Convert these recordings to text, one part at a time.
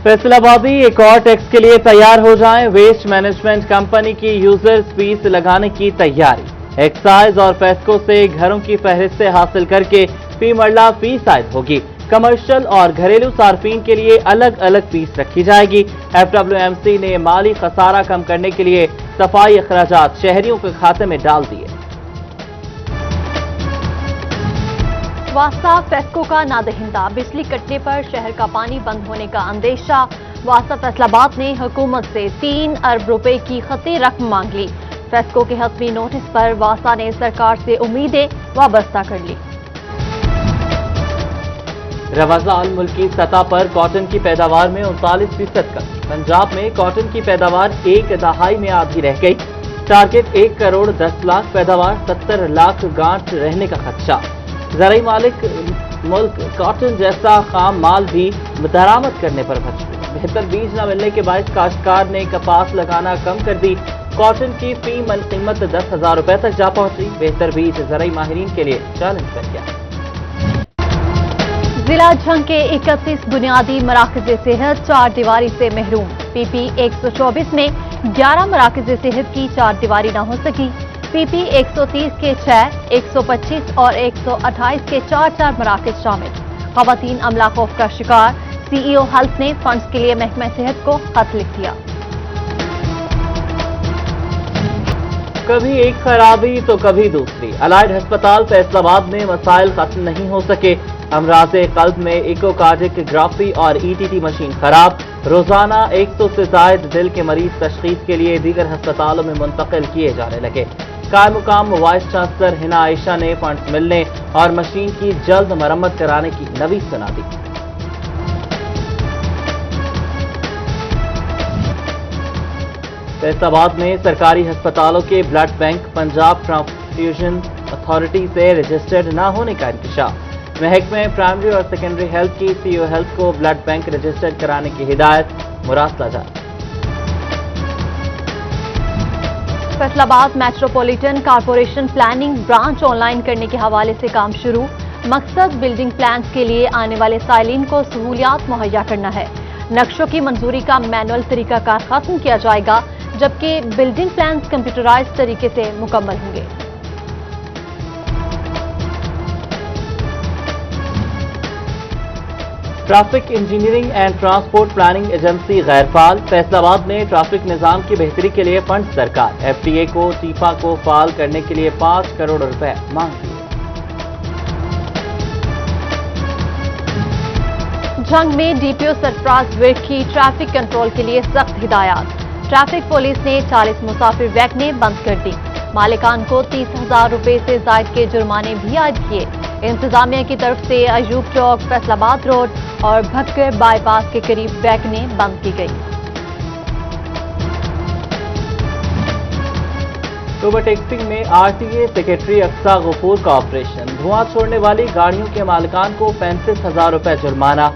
फैसलाबादी एक और टैक्स के लिए तैयार हो जाएं। वेस्ट मैनेजमेंट कंपनी की यूजर्स फीस लगाने की तैयारी। एक्साइज और पेस्को से घरों की फहरिस्तें हासिल करके फी मरला फीस आयद होगी। कमर्शियल और घरेलू सार्फिन के लिए अलग अलग फीस रखी जाएगी। FWMC ने माली खसारा कम करने के लिए सफाई अखराजात शहरियों के खाते में डाल दिए। वासा फेस्को का नादहिंदा, बिजली कटने पर शहर का पानी बंद होने का अंदेशा। वासा फैसलाबाद ने हुकूमत से 3 अरब रुपए की खती रकम मांग ली। फेस्को के हतमी नोटिस पर वासा ने सरकार से उम्मीदें वाबस्ता कर ली। रवाजान मुल्की सतह पर कॉटन की पैदावार में 39% कमी। पंजाब में कॉटन की पैदावार एक दहाई में आधी रह गई। टारगेट 1 करोड़ 10 लाख, पैदावार 70 लाख गांठ रहने का खदशा। ज़राई मालिक मुल्क कॉटन जैसा खाम माल भी दरामद करने पर मजबूर। बेहतर बीज न मिलने के बायस काश्तकार ने कपास लगाना कम कर दी। कॉटन की फी मन कीमत 10,000 रुपए तक जा पहुंची। बेहतर बीज ज़राई माहिरीन के लिए चैलेंज बन गया। जिला झंग के 31 बुनियादी मराकज़ सेहत 4 दीवारी से महरूम। PP 124 में 11 मराकज़ सेहत की 4 दीवारी न हो सकी। PP 130 के 6, 125 और 128 के 4 मराकज़ शामिल। ख़वातीन अमला खौफ का शिकार। CEO हेल्थ ने फंड्स के लिए महकमा सेहत को खत लिख दिया। कभी एक खराबी तो कभी दूसरी। अलाइड अस्पताल फैसलाबाद में मसाइल खत्म नहीं हो सके। अमराज़े कल्ब में इकोकार्डियोग्राफी और ETT मशीन खराब। रोजाना 100 से जायद दिल के मरीज तशखीस के लिए दीगर अस्पतालों में मुंतकिल किए जाने लगे। कायम-मुकाम वाइस चांसलर हिना आयशा ने फंड्स मिलने और मशीन की जल्द मरम्मत कराने की नवीद सुना दी। फैसलाबाद में सरकारी अस्पतालों के blood bank Punjab transfusion authority से रजिस्टर्ड न होने का इंकशाफ। महकमे प्राइमरी और सेकेंडरी हेल्थ की CEO हेल्थ को ब्लड बैंक रजिस्टर्ड कराने की हिदायत। मुरासला जारी। Faisalabad metropolitan corporation planning branch online करने के हवाले से काम शुरू। मकसद बिल्डिंग प्लान्स के लिए आने वाले साइलिन को सहूलियात मुहैया करना है। नक्शों की मंजूरी का मैनुअल तरीकाकार खत्म किया जाएगा, जबकि बिल्डिंग प्लान्स कंप्यूटराइज्ड तरीके से मुकम्मल होंगे। Traffic engineering and transport planning agency गैरफाल। फैसलाबाद में ट्रैफिक निजाम की बेहतरी के लिए फंड सरकार। FTA को टीफा को फाल करने के लिए 5 करोड़ रुपए मांग दिए। जंग में DPO सरफराज विर्क की ट्रैफिक कंट्रोल के लिए सख्त हिदायत। ट्रैफिक पुलिस ने 40 मुसाफिर वैगनें बंद कर दी। मालिकान को 30,000 रुपए से जायद के जुर्माने भी आयद किए। इंतजामिया की तरफ से अयूब चौक, फैसलाबाद रोड और भक्कर बाईपास के करीब वैगनें बंद की गई। ओवरटेक्सिंग में RTA सेक्रेटरी अक्सा गफूर का ऑपरेशन। धुआं छोड़ने वाली गाड़ियों के मालिकान को 35,000 रुपए जुर्माना।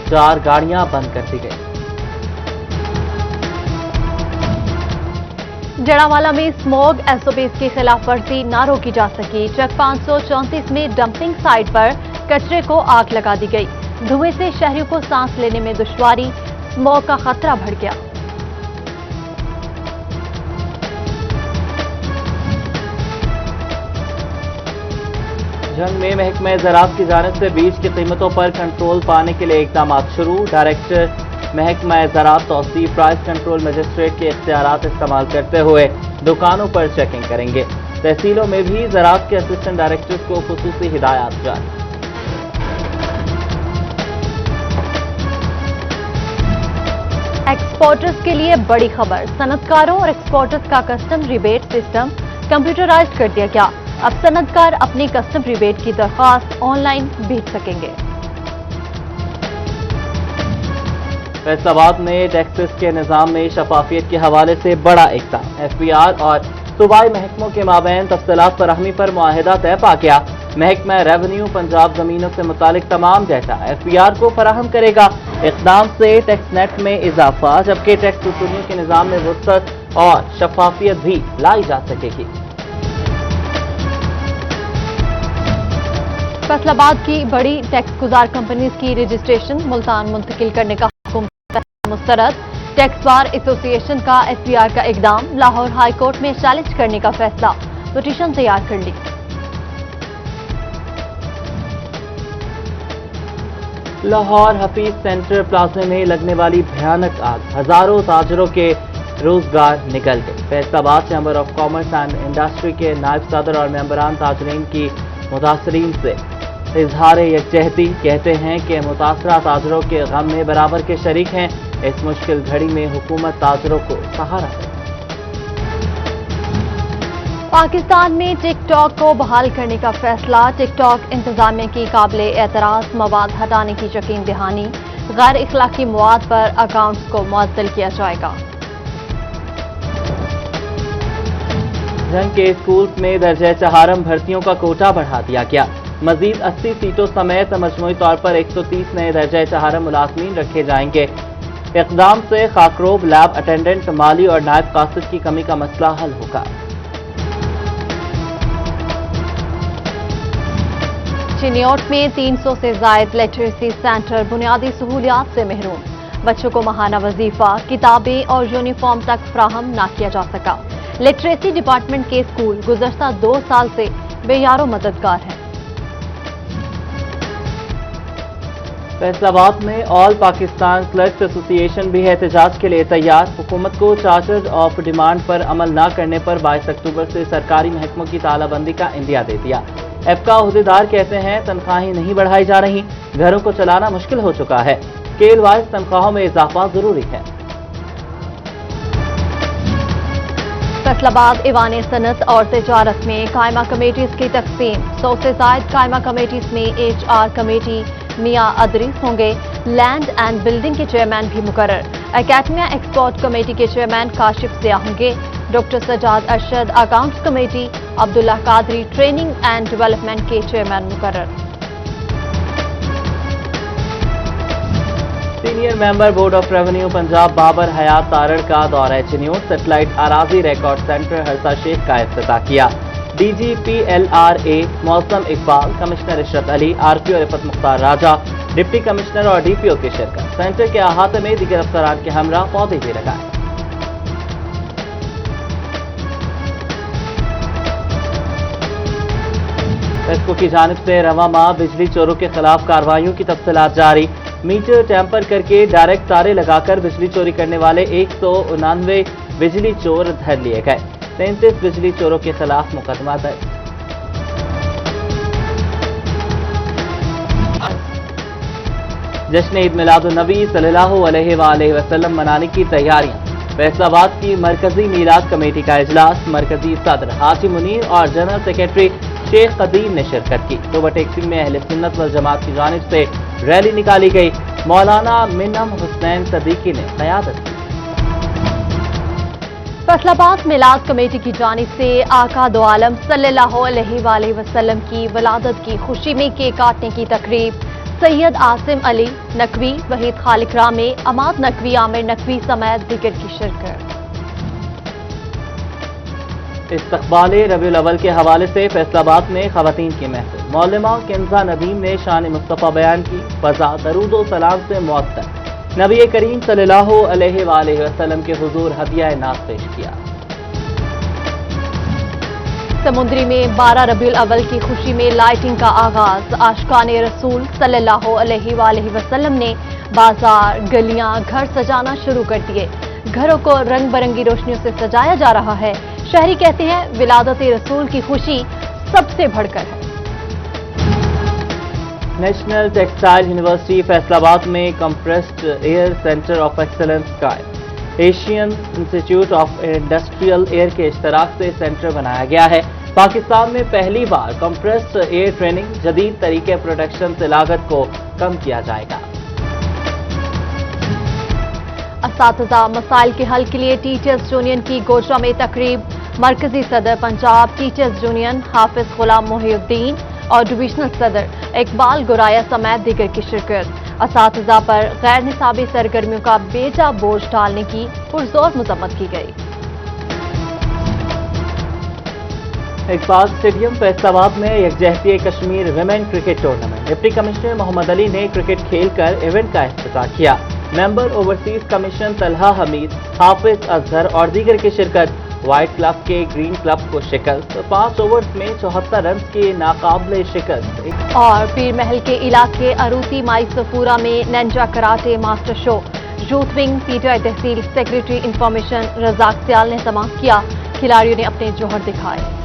4 गाड़ियां बंद कर दी गई। जड़ावाला में स्मॉग SOPs की खिलाफ वर्जी न रोकी जा सकी। ट्रक 534 में डंपिंग साइट पर कचरे को आग लगा दी गई। धुएं से शहरियों को सांस लेने में दुश्वारी। स्मॉग का खतरा बढ़ गया। जंग में महकमा ज़राअत की जानिब से बीज की कीमतों पर कंट्रोल पाने के लिए इक़दाम शुरू। डायरेक्टर महकमा ज़राअत तौसीफ प्राइस कंट्रोल मजिस्ट्रेट के इख्तियारात इस्तेमाल करते हुए दुकानों पर चेकिंग करेंगे। तहसीलों में भी ज़राअत के असिस्टेंट डायरेक्टर्स को खुसूसी हिदायत जारी। एक्सपोर्टर्स के लिए बड़ी खबर। सनतकारों और एक्सपोर्टर्स का कस्टम रिबेट सिस्टम कंप्यूटराइज्ड कर दिया गया। अब सनतकार अपनी कस्टम रिबेट की दरख्वास्त ऑनलाइन भेज सकेंगे। फैसलाबाद में टैक्सेस के निज़ाम में शफाफियत के हवाले से बड़ा इक़दाम। FBR और सूबाई महकमों के माबैन तफसीलात फराहमी पर मुआहिदा तय पा गया। महकमा रेवेन्यू पंजाब जमीनों से मुतालिक तमाम डाटा FBR को फराहम करेगा। इक़दाम से टैक्स नेट में इजाफा, जबकि टैक्स वसूलियों के निज़ाम में वुसअत और शफाफियत भी लाई जा सकेगी। फैसलाबाद की बड़ी टैक्स गुजार कंपनीज की रजिस्ट्रेशन मुल्तान मुंतकिल करने का मुस्तरद। टैक्स बार एसोसिएशन का SBR का इकदाम, लाहौर हाई कोर्ट में चैलेंज करने का फैसला, पिटीशन तैयार कर ली। लाहौर हफीज सेंटर प्लाजा में लगने वाली भयानक आग, हजारों ताजरों के रोजगार निकल गए। Faisalabad chamber of commerce and industry के नायब सदर और मेंबरान ताजरीन की मुतासरीन से इजहार यकजहती, कहते हैं कि मुतासरा ताजरों के गम में बराबर के शरीक हैं। इस मुश्किल घड़ी में हुकूमत ताजरों को सहारा दे। पाकिस्तान में टिकटॉक को बहाल करने का फैसला, टिकटॉक इंतजामिया की काबिले एतराज मवाद हटाने की यकीन दहानी, गैर इखलाकी मवाद पर अकाउंट्स को मुअत्तल किया जाएगा। जंग के स्कूल्स में दर्जे चहारम भर्तियों का कोटा बढ़ा दिया गया। मजीद 80 सीटों समेत मजमूई तौर पर 130 नए दर्जे चहारम मुलाजमीन रखे जाएंगे। इक़दाम से खाकरोब, लैब अटेंडेंट, माली और नायब कासिद की कमी का मसला हल होगा। चिन्योट में 300 से जायद लिटरेसी सेंटर बुनियादी सहूलियात से महरूम। बच्चों को माहाना वजीफा, किताबें और यूनिफॉर्म तक फ्राहम न किया जा सका। लिटरेसी डिपार्टमेंट के स्कूल गुज़श्ता 2 साल से बेयारो मददगार हैं। फैसलाबाद में ऑल पाकिस्तान क्लर्क्स एसोसिएशन भी एहतजाज के लिए तैयार। हुकूमत को चार्टर ऑफ डिमांड पर अमल न करने पर 22 अक्टूबर से सरकारी महकमों की तालाबंदी का इंदिया दे दिया। एफका अहदेदार कहते हैं तनख्वाहें नहीं बढ़ाई जा रही, घरों को चलाना मुश्किल हो चुका है। स्केल वाइज तनख्वाहों में इजाफा जरूरी है। फैसलाबाद ईवान सनत और तिजारत में कायमा कमेटीज की तकसीम, 100 से जायद कायमा कमेटीज में HR कमेटी मियां अदरीस होंगे। लैंड एंड बिल्डिंग के चेयरमैन भी मुकर्रर। एकेडमिया एक्सपोर्ट कमेटी के चेयरमैन काशिफ ज़िया होंगे। Doctor Sajjad Arshad accounts committee, Abdullah Qadri training and development के चेयरमैन मुकर्रर। Senior member board of revenue Punjab Babar Hayat Tarar का दौरा चिन्योट, सेटेलाइट अराजी रिकॉर्ड सेंटर हरसा शेख का इफ्तिताह किया। DGPLRA मौसम Iqbal, commissioner Ishrat Ali, RPO Riffat Mukhtar Raja, deputy commissioner और DPO की शिरकत। सेंटर के अहाते में दीगर अफसरान के हमरा पौधे भी लगाए। पेस्को की जानिब से रवा माह बिजली चोरों के खिलाफ कार्रवाइयों की तफसीलात जारी। मीटर टैंपर करके डायरेक्ट तारे लगाकर बिजली चोरी करने वाले 199 बिजली चोर धर लिए गए। 33 बिजली चोरों के खिलाफ मुकदमा दर्ज। जश्न ईद मिलादुन्नबी सल्लल्लाहु अलैहि वसल्लम मनाने की तैयारियां। फैसलाबाद की मरकजी मीलाद कमेटी का इजलास, मरकजी सदर हाजी मुनीर और जनरल सेक्रेटरी शेख कदीम ने शिरकत की। सुबह टैक्सी में अहले सुन्नत वल जमात की जानिब से रैली निकाली गई। मौलाना मिन्नम हुसैन सदीकी ने क़यादत की। फैसलाबाद मिलाद कमेटी की जानिब से आका दो आलम सल्लल्लाहु अलैहि वसल्लम की वलादत की खुशी में केक काटने की तकरीब। सैयद आसिम अली नकवी, वहीद खालिक रामे, अमाद नकवी, आमिर नकवी समेत दीगर की शिरकत। इस्तकबाल रबीउल अव्वल के हवाले से फैसलाबाद में खवातीन की महफिल। मौलमा किंजा नदीम ने शान मुस्तफ़ा बयान की। फजा दरूद व सलाम से मुअत्तर। नबी करीम सल्लल्लाहु अलैहि वसल्लम के हुजूर हदिया नाज पेश किया। समुद्री में 12 रबीउल अव्वल की खुशी में लाइटिंग का आगाज। आशिकान रसूल सल्लल्लाहु अलैहि वसल्लम ने बाजार, गलियां, घर सजाना शुरू कर दिए। घरों को रंग बिरंगी रोशनियों से सजाया जा रहा है। शहरी कहते हैं विलादत रसूल की खुशी सबसे बढ़कर है। नेशनल टेक्सटाइल यूनिवर्सिटी फैसलाबाद में compressed air centre of excellence का Asian institute of industrial air के इश्तराक से सेंटर बनाया गया है। पाकिस्तान में पहली बार कंप्रेस्ड एयर ट्रेनिंग, जदीद तरीके प्रोडक्शन से लागत को कम किया जाएगा। असातिज़ा मसाइल के हल के लिए टीचर्स यूनियन की गोजरा में तकरीब। मरकजी सदर पंजाब टीचर्स यूनियन हाफिज गुलाम मोहिउद्दीन और डिविजनल सदर इकबाल गुराया समेत दीगर की शिरकत। असातिज़ा पर गैर निसाबी सरगर्मियों का बेजा बोझ डालने की पुरजोर मजम्मत की गई। इकबाल स्टेडियम फैसलाबाद में यकजहती Kashmir women cricket tournament. Deputy commissioner Mohammad Ali ने क्रिकेट खेलकर इवेंट का इफ्तिताह किया। Member overseas commission Talha Hameed, Hafiz Azhar और दीगर की शिरकत। व्हाइट क्लब के ग्रीन क्लब को शिकस्त, 5 ओवर्स में 74 रन की नाकाबिले शिकस्त। और पीर महल के इलाके अरूती माई सफूरा में ninja karate master show. Youth wing PTI तहसील सेक्रेटरी इंफॉर्मेशन रजाक सियाल ने तमाम किया। खिलाड़ियों ने अपने जौहर दिखाए।